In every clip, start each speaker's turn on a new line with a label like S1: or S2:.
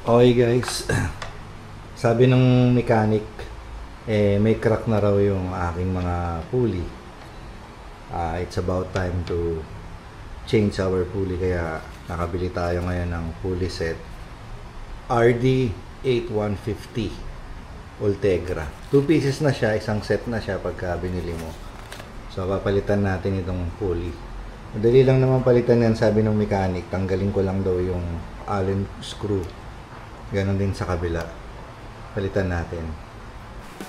S1: Okay guys, sabi ng mechanic, may crack na raw yung aking mga pulley. It's about time to change our pulley, kaya nakabili tayo ngayon ng pulley set RD8150 Ultegra. 2 pieces na siya, isang set na siya pagka binili mo. So papalitan natin itong pulley. Madali lang naman palitan yan, sabi ng mechanic. Tanggalin ko lang daw yung Allen screw. Ganon din sa kabila. Palitan natin.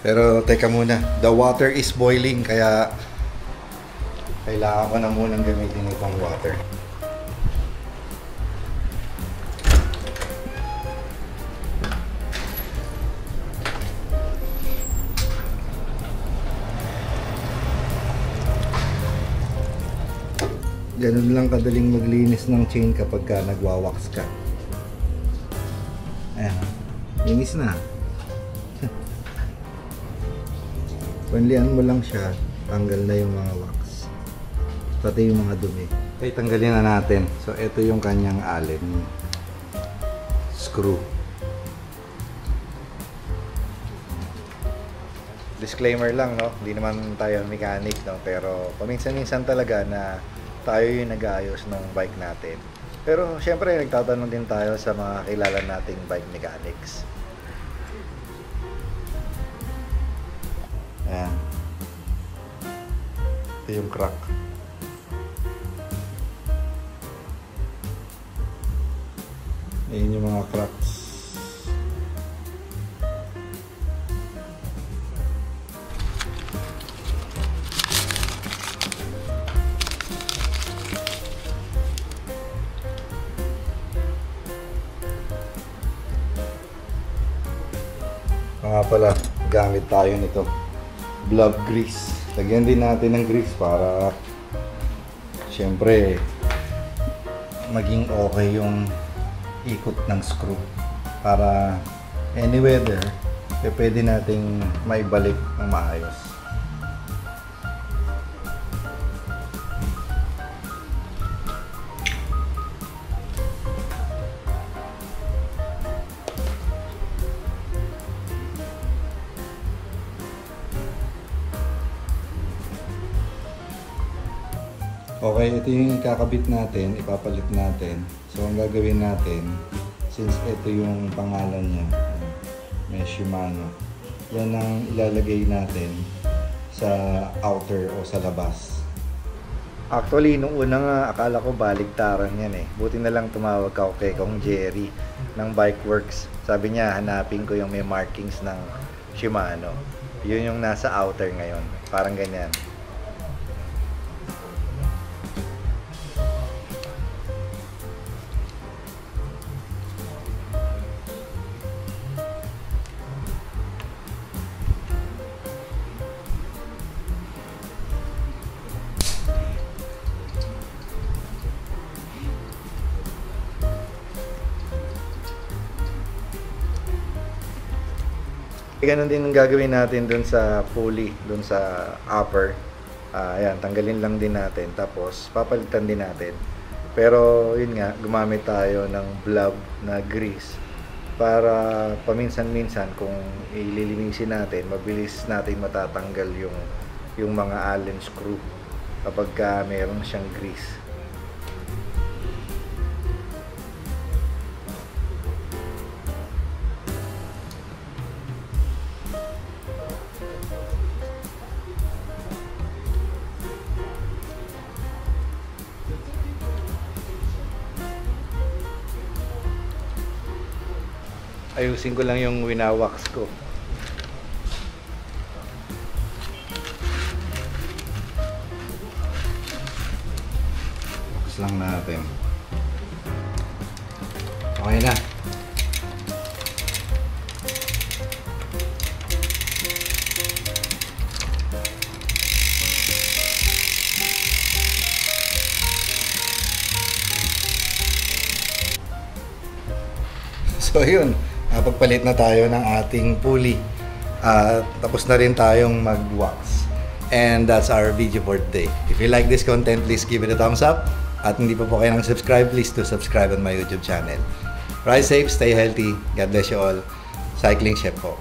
S1: Pero teka muna, the water is boiling, kaya kailangan ko na munang gamitin itong water. Ganun lang kadaling maglinis ng chain kapag nagwawax ka. Ayan, linis na. Panlian mo lang siya, tanggal na yung mga wax, pati yung mga dumi. Okay, tanggalin na natin. So ito yung kanyang Allen screw. Disclaimer lang, no, hindi naman tayo mechanic, no, pero paminsan-minsan talaga na tayo yung nag-aayos ng bike natin. Pero syempre nagtatanong din tayo sa mga kilala nating bike mechanics. Ayan. Ito yung crack. Ayan yung mga cracks. Nga pala, gamit tayo nito, blob grease. Lagyan din natin ng grease para syempre maging okay yung ikot ng screw, para any weather pwede nating maibalik ng maayos. Okay, ito yung kakabit natin, ipapalit natin. So ang gagawin natin, since ito yung pangalan niya, may Shimano, yan ang ilalagay natin sa outer o sa labas. Actually, nung una nga, akala ko baligtaran yan eh. Buti na lang tumawag ako kay Kong Jerry ng Bikeworks. Sabi niya, hanapin ko yung may markings ng Shimano. Yun yung nasa outer ngayon. Parang ganyan. Ganun din ang gagawin natin dun sa pulley, dun sa upper. Ayan, tanggalin lang din natin, tapos papalitan din natin. Pero yun nga, gumamit tayo ng blob na grease para paminsan-minsan kung ililinisin natin, mabilis natin matatanggal yung mga Allen screw kapag meron siyang grease. Ayusin ko lang yung winawax ko. Focus lang natin. Okay na. So yun, pagpalit na tayo ng ating pulley. Tapos na rin tayong mag-wax. And that's our video for today. If you like this content, please give it a thumbs up. At hindi pa po kayo nang subscribe, please do subscribe on my YouTube channel. Ride safe, stay healthy. God bless you all. Cycling Chef po.